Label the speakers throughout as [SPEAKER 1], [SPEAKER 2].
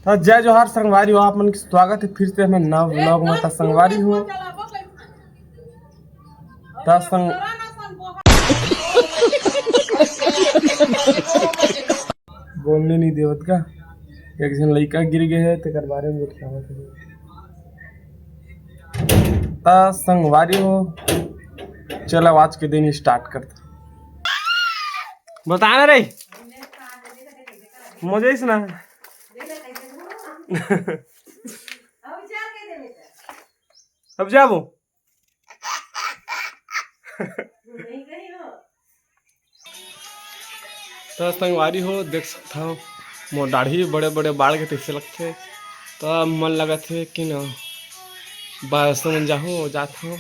[SPEAKER 1] तो जय जोहार संगवारी हो, आप मन के स्वागत है फिर से हमें नव व्लॉग में। तो संगवारी हो तो बोलने नहीं देवत का एक जन लड़का गिर गए है तो बारे में संगवारी हो। चलो आज के दिन स्टार्ट करता बताना रे मुझे सुना अब जाबो तो संगवारी हो देख सकता हूँ मोर दाढ़ी बड़े बड़े बाल के तैसे लगते तो मन लगा थे कि न बस में जाऊँ जाता हूँ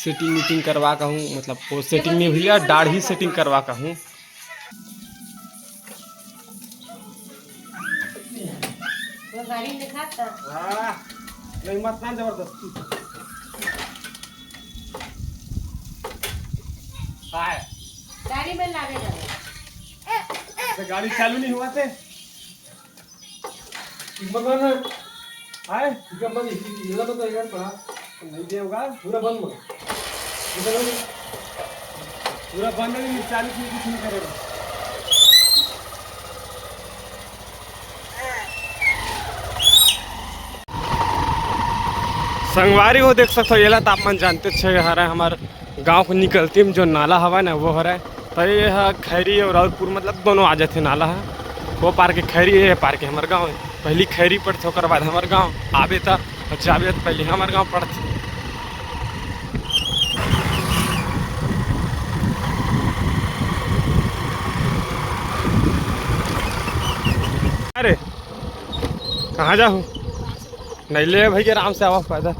[SPEAKER 1] सेटिंग मीटिंग करवा का हूँ, मतलब वो सेटिंग में भी लिया दाढ़ी सेटिंग करवा का हूँ। नहीं मत ना जबरदस्ती
[SPEAKER 2] गाड़ी में लागेगा
[SPEAKER 1] गाड़ी चालू नहीं हुआ थे आए नहीं देगा पूरा बंद पूरा बंद नहीं चालू कुछ नहीं करेगा। संगवारी हो देख सकते हो ये तापमान जानते छे हरा हमारे गांव को निकलती में जो नाला हवा ना वो हरा तो ये है खैरी और राउतपुर मतलब दोनों आ जाते नाला है वो पार के खैरी है पार के हमारे गांव है। पहली खैरी पड़ते होकर बाद हमारे गांव आवे था और जावे तो पहले हमारे गांव पड़ते। अरे कहाँ जाऊँ नहीं ले भैया आराम से आवा पैदल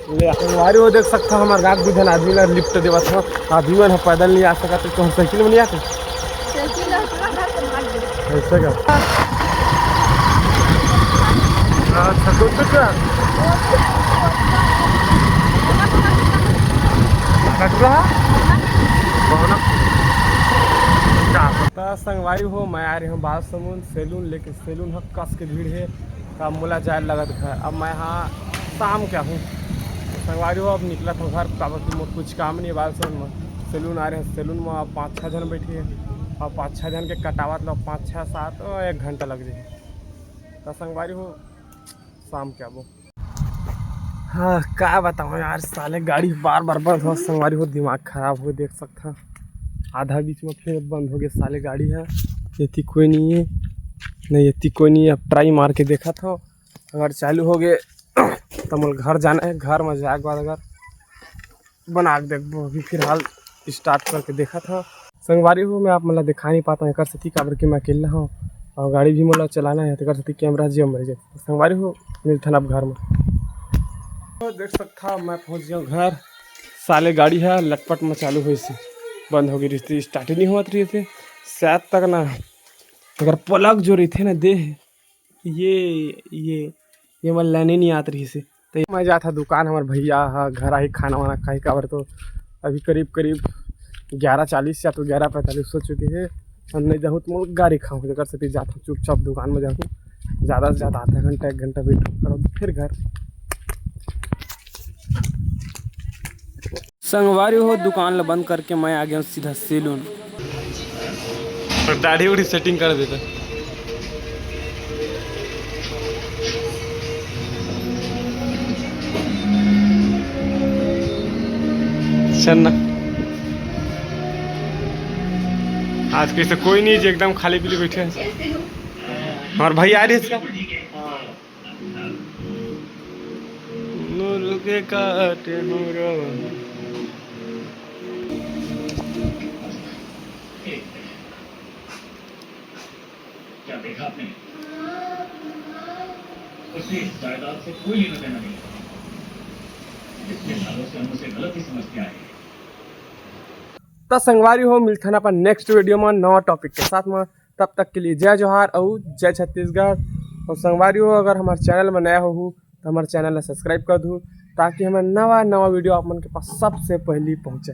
[SPEAKER 1] संगवारी हो देख सकता हमारे गाँव भी आदमी ला लिफ्ट देवा था आदमी मन पैदल नहीं आ सका तो हम साइकिल में नहीं आते ऐसे का अच्छा संगवारी हो मैं आ रही हूँ बाल समून सैलून लेके सैलून है कस के भीड़ है का मुला जाए लगा है। अब मैं यहाँ शाम क्या हूँ संगवारी हो अब निकला था घर कुछ काम नहीं बाल सैलून आ रहे हैं सैलून में अब 5-6 जन बैठे हैं और 5-6 जन के कटावत लो 5-6-7 1 घंटा लग जाए। तो संगवारी हो शाम क्या वो हाँ क्या बताऊँ यार साले गाड़ी बार बार बंद हो संगवारी हो दिमाग खराब हो देख सकता आधा बीच में फिर बंद हो गया साले गाड़ी है इतनी कोई नहीं है नहीं इतनी कोई नहीं है। अब ट्राई मार के देखा था अगर चालू हो गए तो मुझे घर जाना है घर में जाए के बाद अगर बना के देखो अभी फिलहाल स्टार्ट करके देखा था संगवारी हो मैं आप मतलब दिखा नहीं पाता हूँ एक सती काबर के मैं अकेला हूँ और गाड़ी भी मतलब चलाना है तो कर सकती कैमरा जी मर जाए तो संगवारी हो मिलता ना अब घर में तो देख सकता मैं पहुँच गया घर साले गाड़ी है लटपट में चालू हुई से बंद हो गई रही स्टार्ट ही नहीं हुआ रही थे शायद तक ना अगर पलक जो रही थे ना दे ये मैं लेने नहीं आती रही से तो मैं जाता दुकान हमारे भैया घर आई खाना वाना खाई काबर तो अभी करीब 11:40 या तो 11:45 हो चुके हैं और नहीं जाऊँ तो गाड़ी खाऊँ तो कर सकती जाता हूँ चुपचाप दुकान में जाऊँ ज़्यादा से ज़्यादा आधा घंटा 1 घंटा वेट करो फिर घर संगवारी हो दुकान ला बंद करके मैं आ गया हूँ सीधा सैलून और दाढ़ी उड़ी सेटिंग कर देता चलना आज कैसे कोई नहीं जी एकदम खाली पीली बैठे हैं और भाई आ रही है इसका नूर के काटे
[SPEAKER 3] क्या देखा आपने उसे इस जायदाद से कोई लेना देना नहीं इतने सालों से हम उसे गलत ही समझते आए।
[SPEAKER 1] तो संगवारी हो मिलता है अपन नेक्स्ट वीडियो में नवा टॉपिक के साथ में तब तक के लिए जय जोहार और जय छत्तीसगढ़। और संगवारी हो अगर हमारे चैनल में नया हो तो हमारे चैनल में सब्सक्राइब कर दूँ ताकि हमें नवा वीडियो आप मन के पास सबसे पहले पहुँचे।